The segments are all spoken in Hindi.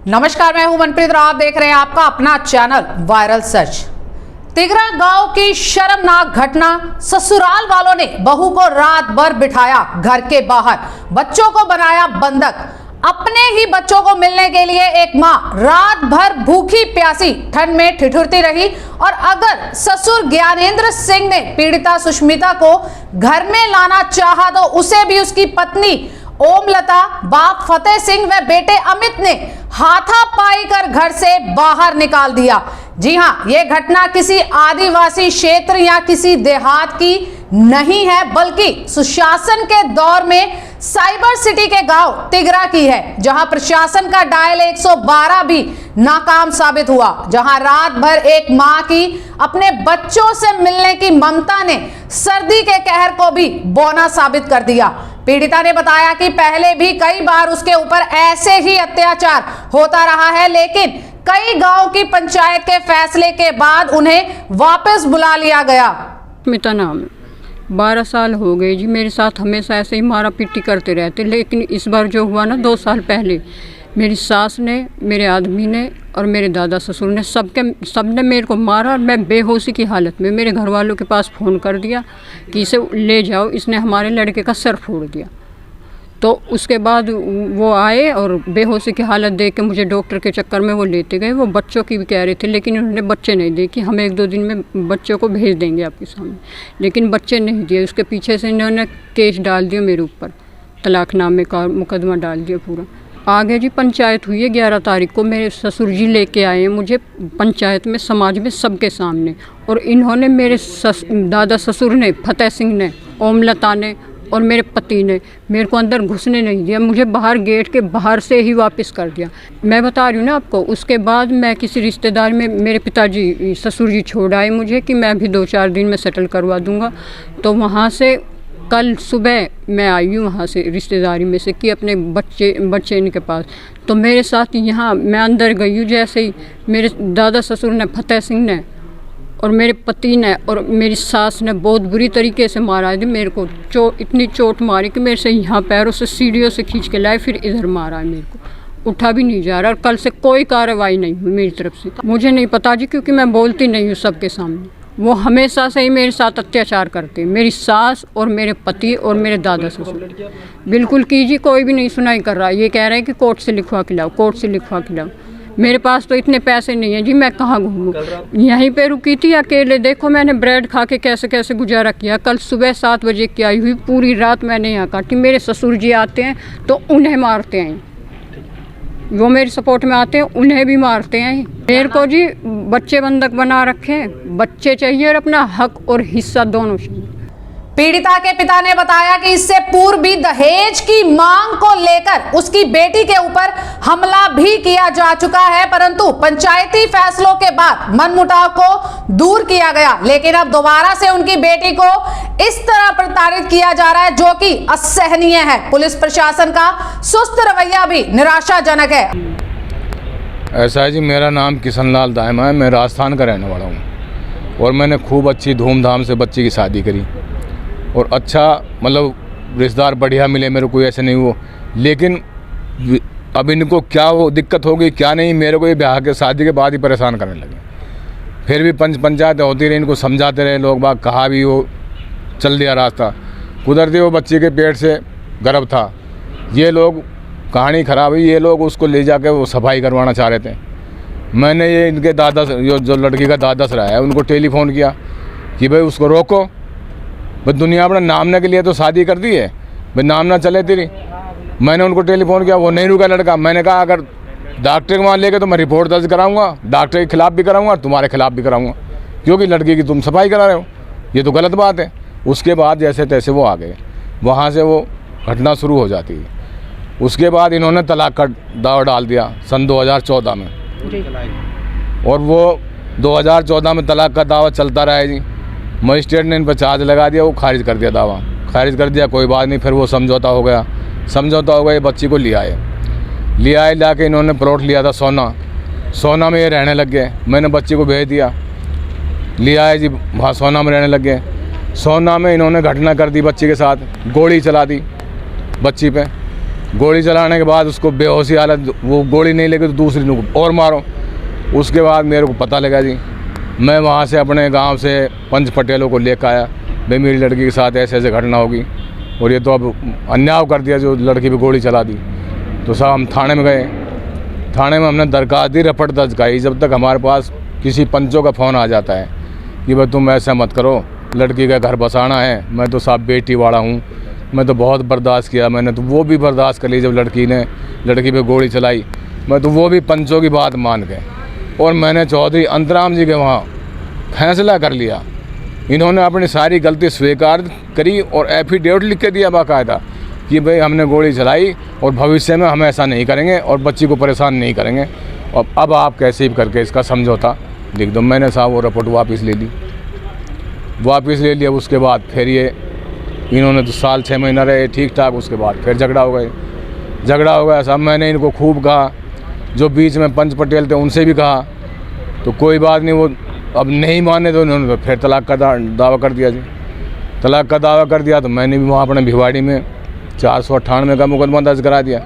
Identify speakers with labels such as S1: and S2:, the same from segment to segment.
S1: नमस्कार, मैं हूं मनप्रीत और आप देख रहे हैं आपका अपना चैनल वायरल सच। तिगरा गांव की शर्मनाक घटना। ससुराल वालों ने बहू को रात भर बिठाया घर के बाहर, बच्चों को बनाया बंधक। अपने ही बच्चों को मिलने के लिए एक मां रात भर भूखी प्यासी ठंड में ठिठुरती रही। और अगर ससुर ज्ञानेंद्र सिंह ने पीड़िता सुष्मिता को घर में लाना चाहा तो उसे भी उसकी पत्नी ओमलता, बाप फतेह सिंह व बेटे अमित ने हाथापाई कर घर से बाहर निकाल दिया। जी हां, यह घटना किसी आदिवासी क्षेत्र या किसी देहात की नहीं है, बल्कि सुशासन के दौर में साइबर सिटी के गांव तिगरा की है, जहां प्रशासन का डायल 112 भी नाकाम साबित हुआ। जहां रात भर एक मां की अपने बच्चों से मिलने की ममता ने सर्दी के कहर को भी बौना साबित कर दिया। पीड़िता ने बताया कि पहले भी कई बार उसके ऊपर ऐसे ही अत्याचार होता रहा है, लेकिन कई गांव की पंचायत के फैसले के बाद उन्हें वापस बुला लिया गया।
S2: स्मिता नाम है, 12 साल हो गए जी। मेरे साथ हमेशा ऐसे ही मारा पीटी करते रहते, लेकिन इस बार जो हुआ ना 2 साल पहले, मेरी सास ने, मेरे आदमी ने और मेरे दादा ससुर ने सबने मेरे को मारा। और मैं बेहोशी की हालत में मेरे घर वालों के पास फ़ोन कर दिया कि इसे ले जाओ, इसने हमारे लड़के का सर फोड़ दिया। तो उसके बाद वो आए और बेहोशी की हालत देख के मुझे डॉक्टर के चक्कर में वो लेते गए। वो बच्चों की भी कह रहे थे, लेकिन उन्होंने बच्चे नहीं दिए कि हम 1-2 दिन में बच्चों को भेज देंगे आपके सामने, लेकिन बच्चे नहीं दिए। उसके पीछे से इन्होंने केस डाल दिया मेरे ऊपर, तलाकनामे का मुकदमा डाल दिया पूरा। आगे जी पंचायत हुई है 11 तारीख को। मेरे ससुर जी लेके आए हैं मुझे पंचायत में, समाज में, सबके सामने। और इन्होंने मेरे दादा ससुर ने, फतेह सिंह ने, ओमलता ने और मेरे पति ने मेरे को अंदर घुसने नहीं दिया। मुझे बाहर गेट के बाहर से ही वापस कर दिया। मैं बता रही हूँ ना आपको। उसके बाद मैं किसी रिश्तेदार में, मेरे पिताजी ससुर जी छोड़ आए मुझे कि मैं अभी 2-4 दिन में सेटल करवा दूँगा। तो वहाँ से कल सुबह मैं आई हूँ वहाँ से रिश्तेदारी में से कि अपने बच्चे इनके पास। तो मेरे साथ यहाँ मैं अंदर गई हूँ, जैसे ही मेरे दादा ससुर ने, फतेह सिंह ने और मेरे पति ने और मेरी सास ने बहुत बुरी तरीके से मारा है। मेरे को इतनी चोट मारी कि मेरे से यहाँ पैरों से सीढ़ियों से खींच के लाए, फिर इधर मारा है। मेरे को उठा भी नहीं जा रहा। और कल से कोई कार्रवाई नहीं हुई मेरी तरफ से। मुझे नहीं पता जी, क्योंकि मैं बोलती नहीं हूँ सबके सामने। वो हमेशा से ही मेरे साथ अत्याचार करते हैं, मेरी सास और मेरे पति और मेरे दादा ससुर। बिल्कुल कीजिए, कोई भी नहीं सुनाई कर रहा। ये कह रहे हैं कि कोर्ट से लिखवा के लाओ, कोर्ट से लिखवा के लाओ। मेरे पास तो इतने पैसे नहीं हैं जी, मैं कहाँ घूमूँ। यहीं पे रुकी थी अकेले। देखो मैंने ब्रेड खा के कैसे कैसे गुजारा किया। कल सुबह 7 बजे की आई हुई, पूरी रात मैंने यहाँ काटी। मेरे ससुर जी आते हैं तो उन्हें मारते हैं, वो मेरे सपोर्ट में आते हैं, उन्हें भी मारते हैं। मेरे को जी बच्चे बंधक बना रखे, बच्चे चाहिए और अपना हक और हिस्सा दोनों चाहिए।
S1: पीड़िता के पिता ने बताया कि इससे पूर्व भी दहेज की मांग को लेकर उसकी बेटी के ऊपर हमला भी किया जा चुका है, परंतु पंचायती फैसलों के बाद मनमुटाव को दूर किया गया। लेकिन अब दोबारा से उनकी बेटी को इस तरह प्रताड़ित किया जा रहा है, जो कि असहनीय है। पुलिस प्रशासन का सुस्त रवैया भी निराशाजनक है।
S3: ऐसा है जी, मेरा नाम किशन लाल दायमा है। मैं राजस्थान का रहने वाला हूँ और मैंने खूब अच्छी धूमधाम से बच्ची की शादी करी और अच्छा मतलब रिश्तेदार बढ़िया मिले मेरे को, ऐसे नहीं हुआ। लेकिन अब इनको क्या वो दिक्कत होगी क्या नहीं, मेरे को ये ब्याह के शादी के बाद ही परेशान करने लगे। फिर भी पंचायत होती रही, इनको समझाते रहे लोग बाग, कहा भी वो चल दिया रास्ता। कुदरती वो बच्ची के पेट से गर्भ था। ये लोग कहानी ख़राब हुई, ये लोग उसको ले जाके वो सफाई करवाना चाह रहे थे। मैंने ये इनके दादा जो लड़की का दादा रहा है उनको टेलीफोन किया कि भाई उसको रोको, भाई दुनिया अपना नामने के लिए तो शादी कर दी है, भाई नाम ना चले तेरी। मैंने उनको टेलीफोन किया, वो नहीं रुका लड़का। मैंने कहा अगर डॉक्टर के वहाँ लेके तो मैं रिपोर्ट दर्ज कराऊंगा, डॉक्टर के खिलाफ भी कराऊंगा, तुम्हारे खिलाफ भी कराऊंगा, क्योंकि लड़की की तुम सफाई करा रहे हो, ये तो गलत बात है। उसके बाद जैसे तैसे वो आ गए, वहाँ से वो घटना शुरू हो जाती है। उसके बाद इन्होंने तलाक का दावा डाल दिया सन 2014 में, और वो 2014 में तलाक का दावा चलता रहा है जी। मजिस्ट्रेट ने इन पर चार्ज लगा दिया, वो खारिज कर दिया, दावा खारिज कर दिया, कोई बात नहीं। फिर वो समझौता हो गया, ये बच्ची को लिया आए ला के इन्होंने प्लॉट लिया था सोना में ये रहने लग गए। मैंने बच्ची को भेज दिया, लिया है जी, वहाँ सोना में रहने लग गए। सोना में इन्होंने घटना कर दी बच्ची के साथ, गोली चला दी बच्ची पे। गोली चलाने के बाद उसको बेहोशी हालत, वो गोली नहीं लगी तो दूसरी को और मारो। उसके बाद मेरे को पता लगा जी, मैं वहाँ से अपने गांव से पंच पटेलों को लेकर आया, भाई मेरी लड़की के साथ ऐसे ऐसे घटना होगी और ये तो अब अन्याय कर दिया, जो लड़की पे गोली चला दी। तो साहब हम थाने में गए, थाने में हमने दरखास्त दी, रपट दर्ज कराई। जब तक हमारे पास किसी पंचों का फ़ोन आ जाता है कि भाई तुम ऐसा मत करो, लड़की का घर बसाना है, मैं तो साहब बेटी वाला हूँ, मैं तो बहुत बर्दाश्त किया, मैंने तो वो भी बर्दाश्त कर ली। जब लड़की पे गोली चलाई, मैं तो वो भी पंचों की बात मान के, और मैंने चौधरी अंतराम जी के वहाँ फैसला कर लिया। इन्होंने अपनी सारी गलती स्वीकार करी और एफिडेविट लिख के दिया बाकायदा कि भाई हमने गोली चलाई और भविष्य में हम ऐसा नहीं करेंगे और बच्ची को परेशान नहीं करेंगे, और अब आप कैसे भी करके इसका समझौता लिख दो। मैंने साहब वो रिपोर्ट वापस ले ली। उसके बाद फिर ये इन्होंने तो साल 6 महीना रहे ठीक ठाक, उसके बाद फिर झगड़ा हो गया साहब। मैंने इनको खूब कहा, जो बीच में पंच पटेल थे उनसे भी कहा, तो कोई बात नहीं, वो अब नहीं माने तो उन्होंने तो फिर तलाक का दावा कर दिया जी। तलाक का दावा कर दिया तो मैंने भी वहाँ अपने भिवाड़ी में 498 का मुकदमा दर्ज करा दिया।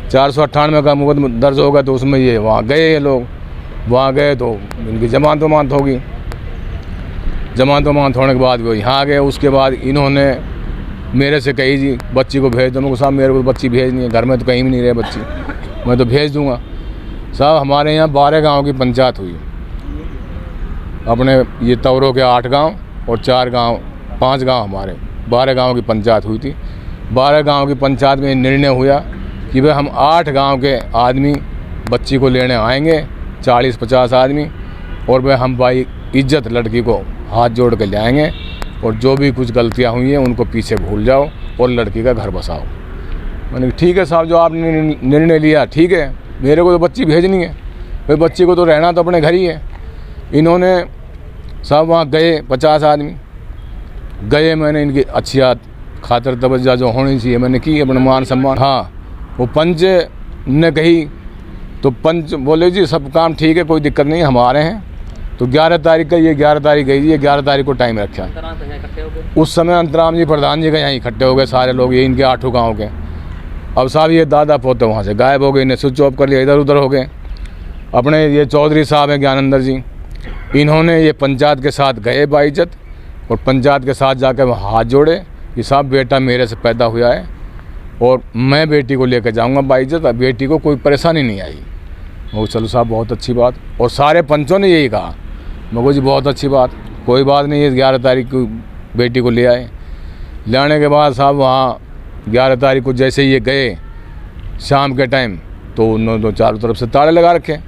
S3: 498 का मुकदमा दर्ज होगा तो उसमें ये वहाँ गए, ये लोग वहाँ गए तो इनकी जमानत होगी। जमानत होने के बाद वो यहाँ आ गए। उसके बाद इन्होंने मेरे से कही जी बच्ची को भेज दो। मैं साहब मेरे को बच्ची भेजनी है, घर में तो कहीं भी नहीं रहे बच्ची, मैं तो भेज दूँगा। साहब हमारे यहाँ 12 गाँव की पंचायत हुई, अपने ये तवरों के 8 गांव और 5 गांव हमारे 12 गांव की पंचायत हुई थी। 12 गांव की पंचायत में निर्णय हुआ कि भाई हम 8 गांव के आदमी बच्ची को लेने आएंगे, 40-50 आदमी, और भाई हम भाई इज्जत लड़की को हाथ जोड़ के ले आएंगे, और जो भी कुछ गलतियां हुई हैं उनको पीछे भूल जाओ और लड़की का घर बसाओ। मैंने ठीक है साहब, जो आपने निर्णय लिया ठीक है, मेरे को तो बच्ची भेजनी है, भाई बच्ची को तो रहना तो अपने घर ही है। इन्होंने सब वहाँ गए, 50 आदमी गए, मैंने इनकी अच्छी खातिर तवज्जो जो होनी चाहिए मैंने की, अपने मान सम्मान। हाँ, वो पंच ने कही तो पंच बोले जी सब काम ठीक है, कोई दिक्कत नहीं, हमारे हैं। तो 11 तारीख का, ये 11 तारीख गई जी, ये 11 तारीख को टाइम रखा। उस समय अंतराम जी प्रधान जी का यहाँ इकट्ठे हो गए सारे लोग, ये इनके 8 गाँव के। अब साहब ये दादा पोते वहाँ से गायब हो गए, इन्हें स्विच ऑफ कर लिया, इधर उधर हो गए। अपने ये चौधरी साहब हैं ज्ञानंदर जी, इन्होंने ये पंचायत के साथ गए बाइज्जत, और पंचायत के साथ जाकर वह हाथ जोड़े कि साहब बेटा मेरे से पैदा हुआ है और मैं बेटी को लेकर जाऊंगा बाइज्जत, बेटी को कोई परेशानी नहीं आई। वो चलो साहब बहुत अच्छी बात, और सारे पंचों ने यही कहा। मैं को जी बहुत अच्छी बात, कोई बात नहीं है। 11 तारीख को बेटी को ले आए। लाने के बाद साहब वहाँ 11 तारीख को जैसे ये गए शाम के टाइम, तो उन्होंने तो चारों तरफ से ताले लगा रखे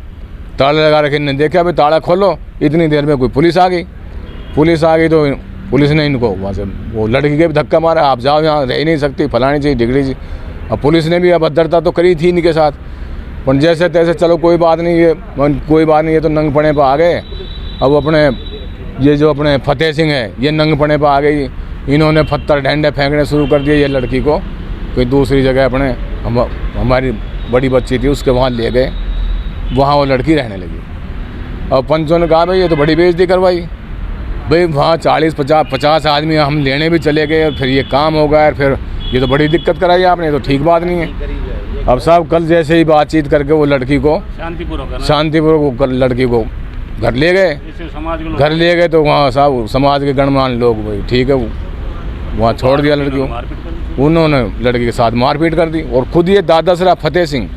S3: इन्होंने देखा भाई ताला खोलो। इतनी देर में कोई पुलिस आ गई तो पुलिस ने इनको वहाँ से वो लड़की के भी धक्का मारा, आप जाओ यहाँ रह ही नहीं सकती, फलानी चाहिए डिग्री जी। अब पुलिस ने भी अभद्रता तो करी थी इनके साथ, पर जैसे तैसे चलो कोई बात नहीं, ये तो नंग पड़े पर आ गए। अब अपने ये जो अपने फतेह सिंह है, ये नंग पड़े पर आ गई, इन्होंने पत्थर डंडे फेंकने शुरू कर दिए। ये लड़की को कोई दूसरी जगह अपने हमारी बड़ी बच्ची थी उसके वहाँ ले गए, वहाँ वो लड़की रहने लगी। अब पंचों ने कहा भाई ये तो बड़ी बेइज्जती करवाई, भाई वहाँ 40-50 आदमी हम लेने भी चले गए और फिर ये काम हो गया, और फिर ये तो बड़ी दिक्कत कराई आपने, ये तो ठीक बात नहीं है। अब साहब कल जैसे ही बातचीत करके वो लड़की को शांतिपूर्वक लड़की को घर ले गए, तो वहाँ साहब समाज के गणमान्य लोग भाई ठीक है वहाँ छोड़ दिया लड़की को। उन्होंने लड़की के साथ मारपीट कर दी, और खुद ये दादासरा फतेह सिंह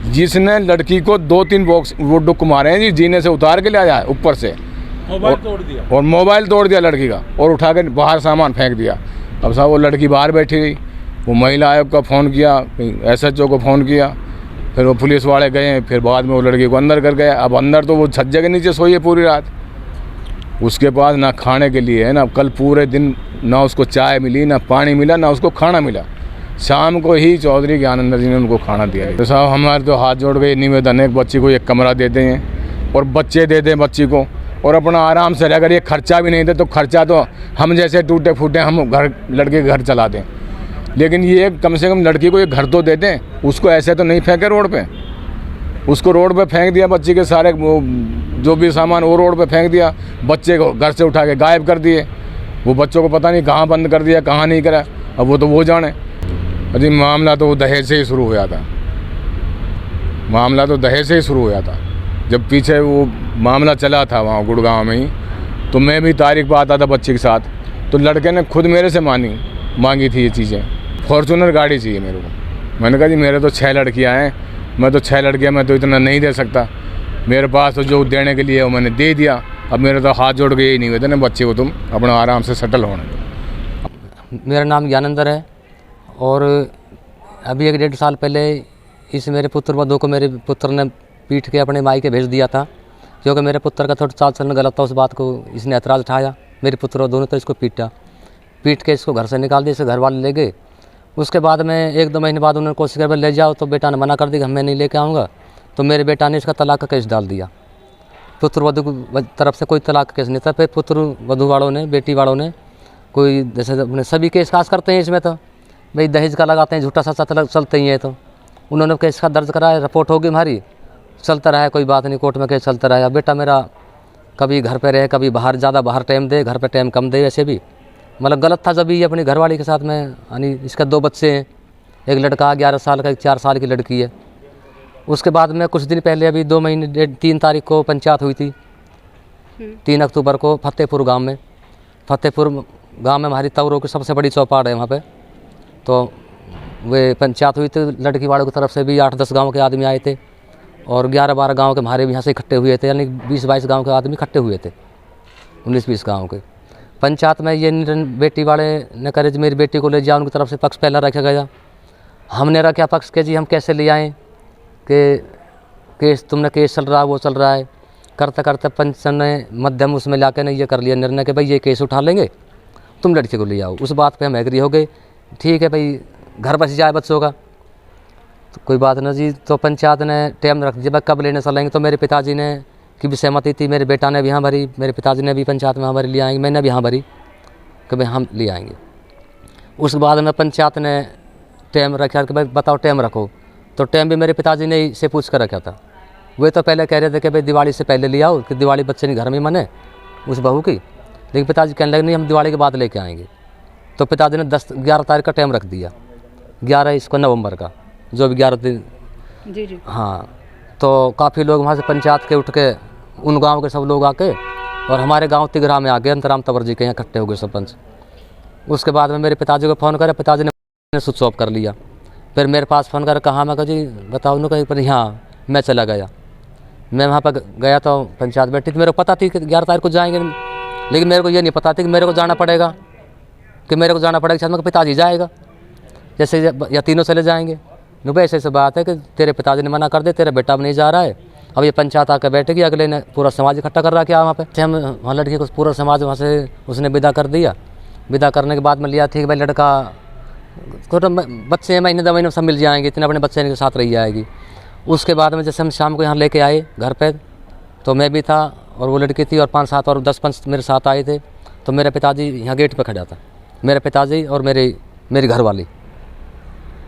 S3: जिसने लड़की को 2-3 बॉक्स वो डुक मारे हैं जी, जीने से उतार के ले आया ऊपर से, और मोबाइल तोड़ दिया लड़की का, और उठा के बाहर सामान फेंक दिया। अब साहब वो लड़की बाहर बैठी रही, वो महिला आयोग का फ़ोन किया, SHO को फ़ोन किया, फिर वो पुलिस वाले गए, फिर बाद में वो लड़की को अंदर कर गए। अब अंदर तो वो छज्जे के नीचे सोई है पूरी रात, उसके पास ना खाने के लिए है ना, कल पूरे दिन ना उसको चाय मिली, ना पानी मिला, ना उसको खाना मिला। शाम को ही चौधरी ज्ञानंदर जी ने उनको खाना दिया। तो साहब हमारे तो हाथ जोड़ गए निवेदन है, बच्ची को एक कमरा दे दें और बच्चे दे दें बच्ची को, और अपना आराम से अगर ये खर्चा भी नहीं दे तो खर्चा तो हम जैसे टूटे फूटे हम लड़के के घर चला दें, लेकिन ये कम से कम लड़की को एक घर तो दे दें। उसको ऐसे तो नहीं फेंके रोड पे, उसको रोड पे फेंक दिया, बच्ची के सारे जो भी सामान वो रोड पे फेंक दिया, बच्चे को घर से उठा के गायब कर दिए। वो बच्चों को पता नहीं कहाँ बंद कर दिया, कहाँ नहीं करा, अब वो तो वो जाने। अजी मामला तो दहेज से ही शुरू हुआ था, मामला तो दहेज से ही शुरू हुआ था। जब पीछे वो मामला चला था वहाँ गुड़गांव में ही, तो मैं भी तारीख पर आता था बच्चे के साथ, तो लड़के ने खुद मेरे से मांगी थी ये चीज़ें। फॉर्चूनर गाड़ी चाहिए मेरे को। मैंने कहा जी मेरे तो 6 लड़कियाँ हैं, मैं तो 6 लड़कियाँ मैं तो इतना नहीं दे सकता, मेरे पास तो जो देने के लिए वो मैंने दे दिया। अब मेरे तो हाथ जोड़ के यही नहीं हुए थे बच्चे को तुम अपना आराम से सेटल होने दो।
S4: मेरा नाम ज्ञानेंद्र है और अभी 1-1.5 साल पहले इस मेरे पुत्र वधू को मेरे पुत्र ने पीट के अपने माई के भेज दिया था, क्योंकि मेरे पुत्र का थोड़ा चाल चलन गलत था। उस बात को इसने ऐतराज़ उठाया, मेरे पुत्र वधू ने तो इसको पीट के इसको घर से निकाल दिया। इसके घर वाले ले गए। उसके बाद में 1-2 महीने बाद उन्होंने कोशिश कर ले जाओ, तो बेटा ने मना कर दी कि मैं नहीं लेके आऊँगा। तो मेरे बेटा ने इसका तलाक का केस डाल दिया। पुत्र वधू की तरफ से कोई तलाक का केस नहीं था। फिर पुत्र वधू वालों ने, बेटी वालों ने कोई जैसे अपने सभी केस खास करते हैं इसमें, तो भाई दहेज का लगाते हैं, झूठा सच्चा चलते ही है। तो उन्होंने केस का दर्ज कराया, रिपोर्ट होगी हमारी, चलता रहा, कोई बात नहीं, कोर्ट में केस चलता रहा। बेटा मेरा कभी घर पे रहे, कभी बाहर, ज़्यादा बाहर टाइम दे, घर पे टाइम कम दे। वैसे भी मतलब गलत था जब ये अपनी घरवाली के साथ में, यानी इसका 2 बच्चे हैं, एक लड़का 11 साल का, एक 4 साल की लड़की है। उसके बाद में कुछ दिन पहले अभी 2 महीने 3 तारीख को पंचायत हुई थी, 3 अक्टूबर को फतेहपुर गांव में। फतेहपुर गांव में हमारी तवरों की सबसे बड़ी चौपाड़ है वहाँ पे। तो वे पंचायत हुई थी, लड़की वालों की तरफ से भी 8-10 गांव के आदमी आए थे और 11-12 गांव के हमारे भी यहाँ से इकट्ठे हुए थे, यानी 20-22 गांव के आदमी इकट्ठे हुए थे, 19-20 गाँव के। पंचायत में ये बेटी वाले ने करे जी मेरी बेटी को ले जाओ, उनकी तरफ से पक्ष पहला रखा गया। हमने रखा पक्ष के जी हम कैसे ले आएँ कि केस तुमने केस चल रहा है, वो चल रहा है। करते करते पंच ने मध्यम उसमें ला के ये कर लिया निर्णय कि भाई ये केस उठा लेंगे, तुम लड़की को ले आओ। उस बात पे हम एग्री हो गए, ठीक है भाई घर बच जाए बच्चों का, तो कोई बात ना जी। तो पंचायत ने टाइम रख दिया भाई कब लेने चलेंगे। तो मेरे पिताजी ने की भी सहमति थी, मेरे बेटा ने भी हाँ भरी, मेरे पिताजी ने भी पंचायत में हाँ भरी ले आएंगे, मैंने भी हाँ भरी कि भाई हम ले आएंगे। उसके बाद में पंचायत ने टाइम रखा कि भाई बताओ टाइम रखो। तो टाइम भी मेरे पिताजी ने से पूछ कर रखा था। वे तो पहले कह रहे थे कि भाई दिवाली से पहले ले आओ, कि दिवाली बच्चे ने घर में मने उस बहू की, लेकिन पिताजी कहने लगे नहीं हम दिवाली के बाद लेके आएंगे। तो पिताजी ने 11 तारीख का टाइम रख दिया, 11 नवंबर का, जो भी 11 दिन
S2: जी।
S4: हाँ। तो काफ़ी लोग वहाँ से पंचायत के उठ के उन गांव के सब लोग आके और हमारे गांव तिगरा में आ गए, अंतराम तंवर जी के यहाँ इकट्ठे हो गए सरपंच। उसके बाद में मेरे पिताजी को फ़ोन करा, पिताजी ने स्विच ऑफ कर लिया। फिर मेरे पास फ़ोन कर कहा, मैं कहा जी बताओ उन्होंने कहीं पर, हाँ मैं चला गया। मैं वहाँ पर गया तो पंचायत बैठी थी, मेरे को पता थी कि 11 तारीख को जाएंगे, लेकिन मेरे को ये नहीं पता था कि मेरे को जाना पड़ेगा, शायद मेरे पिताजी जाएगा जैसे, या तीनों चले जाएंगे। नो भाई ऐसे बात है कि तेरे पिताजी ने मना कर दे, तेरा बेटा भी नहीं जा रहा है। अब ये पंचायत आकर बैठेगी, अगले ने पूरा समाज इकट्ठा कर रहा क्या वहाँ पे। हम वहाँ लड़की को पूरा समाज वहाँ से उसने विदा कर दिया। विदा करने के बाद में लिया थी कि भाई लड़का तो बच्चे महीने 2 महीने सब मिल जाएंगे, इतने अपने बच्चे के साथ रही जाएगी। उसके बाद में जैसे हम शाम को यहाँ लेके आए घर पे, तो मैं भी था और वो लड़की थी और 5-7 और 10 पंच मेरे साथ आए थे। तो मेरे पिताजी यहाँ गेट पे खड़ा था, मेरे पिताजी और मेरी घरवाली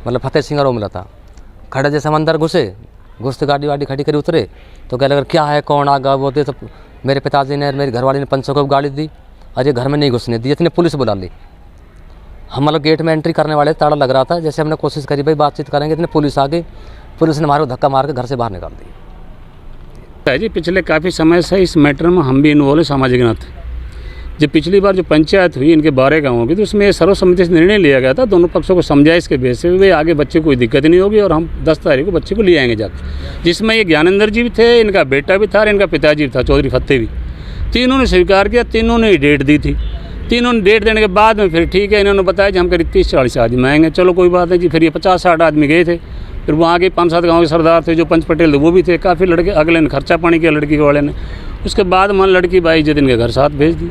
S4: मतलब फतेह सिंह और ओमला था खड़े। जैसे हम अंदर घुसते गाड़ी वाड़ी खड़ी करी उतरे, तो कह लगा क्या है कौन आ गया वो दे। तो मेरे पिताजी ने मेरी घरवाली ने पंचों को गाड़ी दी, अजय घर में नहीं घुसने दी, इतने पुलिस बुला ली। हम मतलब गेट में एंट्री करने वाले, ताला लग रहा था, जैसे हमने कोशिश करी भाई बातचीत करेंगे, इतने पुलिस आ गई, पुलिस ने हमारे को धक्का मार के घर से बाहर निकाल दिया।
S5: जी पिछले काफ़ी समय से इस मैटर में हम भी इन्वॉल्व है सामाजिक नाते। जब पिछली बार जो पंचायत हुई इनके 12 गाँवों की, तो उसमें सर्वसम्मति से निर्णय लिया गया था, दोनों पक्षों को समझाइश के बेस पे आगे बच्चे को कोई दिक्कत नहीं होगी और हम 10 तारीख को बच्चे को ले आएंगे जाकर। जिसमें ये ज्ञानेंद्र जी भी थे, इनका बेटा भी था और इनका पिताजी भी था चौधरी फतेह भी। तीनों ने स्वीकार किया, तीनों ने डेट दी थी। तीनों ने डेट देने के बाद में फिर ठीक है, इन्होंने बताया कि हम करीब 30-40 आदमी आएंगे। चलो कोई बात नहीं जी। फिर ये 50-60 आदमी गए थे। फिर वहाँ के 5-7 गाँव के सरदार थे, जो पंच पटेल थे वो भी थे, काफ़ी लड़के। अगले ने खर्चा पानी किया लड़की के वाले ने। उसके बाद मान लड़की 22 दिन के घर साथ भेज दी।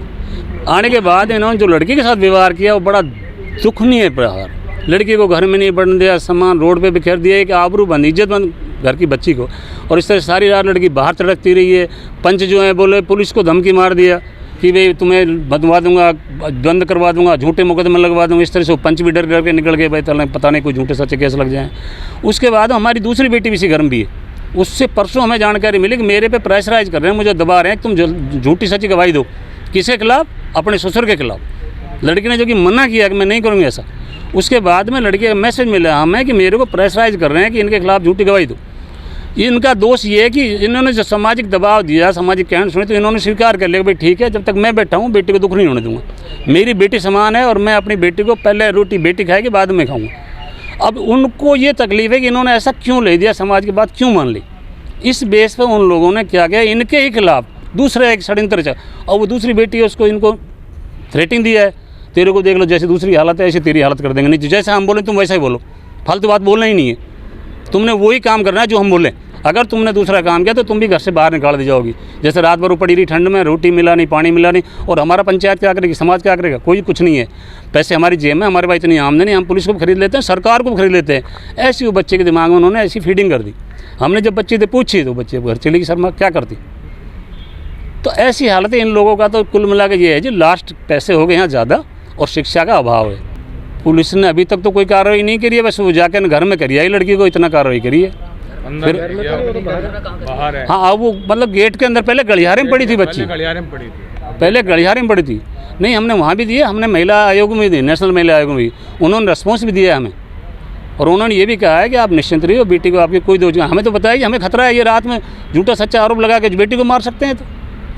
S5: आने के बाद इन्होंने जो लड़की के साथ व्यवहार किया वो बड़ा दुखनीय व्यवहार। लड़की को घर में नहीं बढ़ने दिया, सामान रोड पे बिखेर दिया, एक आबरू बंद इज्जत बंद घर की बच्ची को। और इस तरह सारी रात लड़की बाहर तड़कती रही है। पंच जो है बोले पुलिस को धमकी मार दिया कि भाई तुम्हें बंधवा दूंगा, बंद करवा दूंगा, झूठे मुकदमे लगवा दूंगा। इस तरह से पंच भी डर के निकल गए, भाई पता नहीं कोई झूठे सच्चे केस लग जाएँ। उसके बाद हमारी दूसरी बेटी भी इसी घर में भी है। उससे परसों हमें जानकारी मिली कि मेरे पे प्रेशराइज कर रहे हैं, मुझे दबा रहे हैं कि तुम झूठी सच्ची गवाही दो। किसके खिलाफ? अपने ससुर के खिलाफ। लड़की ने जो कि मना किया कि मैं नहीं करूँगी ऐसा। उसके बाद में लड़के का मैसेज मिला हमें कि मेरे को प्रेशराइज कर रहे हैं कि इनके खिलाफ झूठी गवाही दो। इनका दोष ये है कि इन्होंने जो सामाजिक दबाव दिया, सामाजिक कहन सुनी, तो इन्होंने स्वीकार कर लिया भाई ठीक है, जब तक मैं बैठा हूँ बेटी को दुख नहीं होने दूंगा। मेरी बेटी समान है और मैं अपनी बेटी को पहले रोटी बेटी खाएगी बाद में खाऊंगा। अब उनको ये तकलीफ है कि इन्होंने ऐसा क्यों ले दिया, समाज की बात क्यों मान ली। इस बेस पर उन लोगों ने क्या किया, इनके ही खिलाफ दूसरा एक षड्यंत्र चला। और वो दूसरी बेटी है उसको इनको थ्रेटिंग दिया है, तेरे को देख लो जैसी दूसरी हालत है ऐसी तेरी हालत कर देंगे, नहीं जैसे हम बोले तुम वैसा ही बोलो, फालतू बात बोलना ही नहीं है, तुमने वही काम करना है जो हम बोले। अगर तुमने दूसरा काम किया तो तुम भी घर से बाहर निकाल दी जाओगी। जैसे रात भर पड़ी रही ठंड में, रोटी मिला नहीं, पानी मिला नहीं, और हमारा पंचायत क्या करेगी, समाज क्या करेगा, कोई कुछ नहीं है। पैसे हमारी जेब में, हमारे पास इतनी आमदनी, हम पुलिस को खरीद लेते हैं, सरकार को खरीद लेते हैं। ऐसी वो बच्चे के दिमाग में उन्होंने ऐसी फीडिंग कर दी। हमने जब बच्चे से पूछी तो बच्चे घर चली गई, शर्मा क्या करती। तो ऐसी हालत है इन लोगों का। तो कुल मिला के ये है जी, लास्ट पैसे हो गए यहाँ ज़्यादा और शिक्षा का अभाव है। पुलिस ने अभी तक तो कोई कार्रवाई नहीं करी है, बस वो जाकर घर में करी है लड़की को, इतना कार्रवाई करी है। फिर
S3: बाहर है।
S5: हाँ, अब वो मतलब गेट के अंदर पहले गलियारे में पड़ी थी बच्ची, पहले गलियारे में पड़ी थी। नहीं, हमने वहाँ भी दिए, हमने महिला आयोग में दी, नेशनल महिला आयोग में भी उन्होंने रिस्पॉन्स भी दिया हमें। और उन्होंने ये भी कहा है कि आप निश्चिंत रहिए, बेटी को आपकी कोई दोष। हमें तो बताया कि हमें खतरा है, ये रात में झूठा सच्चा आरोप लगा के बेटी को मार सकते हैं। तो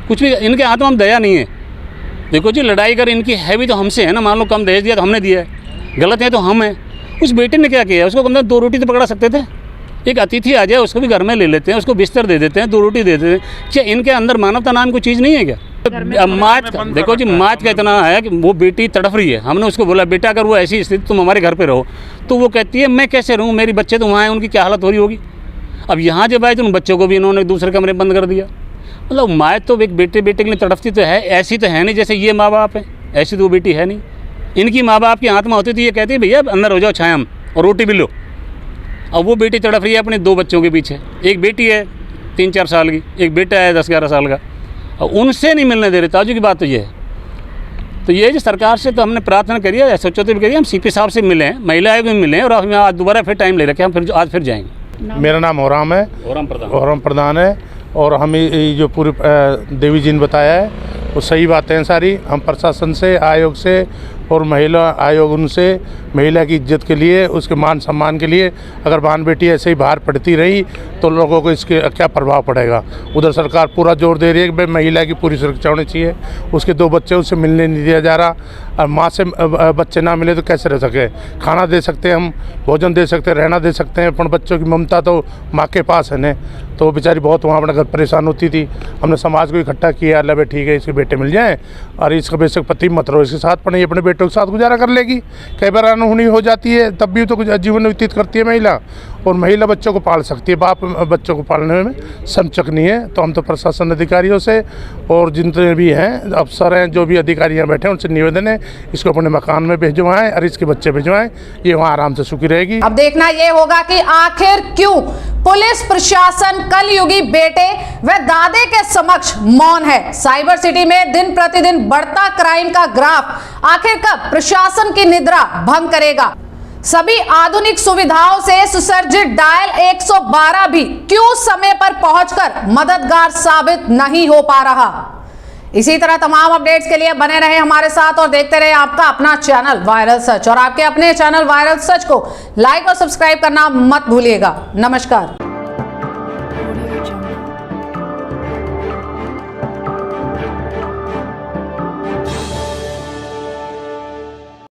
S5: कुछ भी इनके हाथ में हम दया नहीं है। देखो जी, लड़ाई कर इनकी है भी तो हमसे है ना। मान लो कम दहेज दिया तो हमने दिया है, गलत है तो हम हैं। उस बेटे ने क्या किया, उसको कम से कम 2 रोटी तो पकड़ा सकते थे। एक अतिथि आ जाए उसको भी घर में ले लेते हैं, उसको बिस्तर दे देते हैं, 2 रोटी दे देते हैं। क्या इनके अंदर मानवता नाम कोई चीज़ नहीं है क्या? मात का देखो जी, मात का इतना है कि वो बेटी तड़फ रही है। हमने उसको बोला बेटा अगर वो ऐसी स्थिति तुम हमारे घर पे रहो, तो वो कहती है मैं कैसे रहूँ, मेरे बच्चे तो वहाँ हैं, उनकी क्या हालत हो रही होगी। अब यहाँ जब आए तो उन बच्चों को भी इन्होंने दूसरे कमरे बंद कर दिया। मतलब माँ तो एक बेटे के लिए तड़फती तो है, ऐसी तो है नहीं जैसे ये माँ बाप है, ऐसी तो वो बेटी है नहीं। इनकी माँ बाप की आत्मा होती तो ये कहती है भैया अंदर हो जाओ छाया में और रोटी भी लो। अब वो बेटी तड़फ रही है अपने 2 बच्चों के पीछे। एक बेटी है 3-4 साल की, एक बेटा है 10-11 साल का, और उनसे नहीं मिलने दे रहे। ताजू की बात तो ये है। तो ये जो सरकार से तो हमने प्रार्थना करी है, SHO भी करी है, हम CP साहब से मिले हैं, महिला आयोग में मिले हैं, और हम आज दोबारा फिर टाइम ले रखे हैं, हम फिर आज फिर जाएंगे।
S6: मेरा नाम होराम है, होराम प्रधान है। और हम ये जो पूरी देवी जी ने बताया है वो सही बातें हैं सारी। हम प्रशासन से, आयोग से और महिला आयोग उनसे महिला की इज्जत के लिए, उसके मान सम्मान के लिए, अगर बहन बेटी ऐसे ही बाहर पड़ती रही तो लोगों को इसके क्या प्रभाव पड़ेगा। उधर सरकार पूरा जोर दे रही है कि भाई महिला की पूरी सुरक्षा होनी चाहिए। उसके 2 बच्चे उससे मिलने नहीं दिया जा रहा, और माँ से बच्चे ना मिले तो कैसे रह सके। खाना दे सकते हैं हम, भोजन दे सकते हैं, रहना दे सकते हैं, पर बच्चों की ममता तो माँ के पास है न। तो वो बेचारी बहुत वहाँ अपने घर परेशान होती थी। हमने समाज को इकट्ठा किया, अल्लाह भाई ठीक है इसके बेटे मिल जाएँ, और इसका बेशक पति मत रहो, इसके साथ पढ़े, अपने बेटों के साथ गुजारा कर लेगी। कई बार अनहोनी हो जाती है, तब भी तो कुछ जीवन व्यतीत करती है महिला, और महिला बच्चों को पाल सकती है, बाप बच्चों को पालने में समचक नहीं है। तो हम तो प्रशासन अधिकारियों से और जितने भी हैं अफसर हैं, जो भी अधिकारी यहाँ बैठे हैं, उनसे निवेदन है इसको अपने मकान में भिजवाएं और इसके बच्चे भिजवाएं, ये वहाँ आराम से सुखी रहेगी।
S1: अब देखना ये होगा कि आखिर क्यों पुलिस प्रशासन कलयुगी बेटे व दादे के समक्ष मौन है। साइबर सिटी में दिन प्रतिदिन बढ़ता क्राइम का ग्राफ आखिर कब प्रशासन की निद्रा भंग करेगा। सभी आधुनिक सुविधाओं से सुसज्जित डायल 112 भी क्यों समय पर पहुंचकर मददगार साबित नहीं हो पा रहा। इसी तरह तमाम अपडेट्स के लिए बने रहे हमारे साथ और देखते रहे आपका अपना चैनल वायरल सच। और आपके अपने चैनल वायरल सच को लाइक और सब्सक्राइब करना मत भूलिएगा। नमस्कार।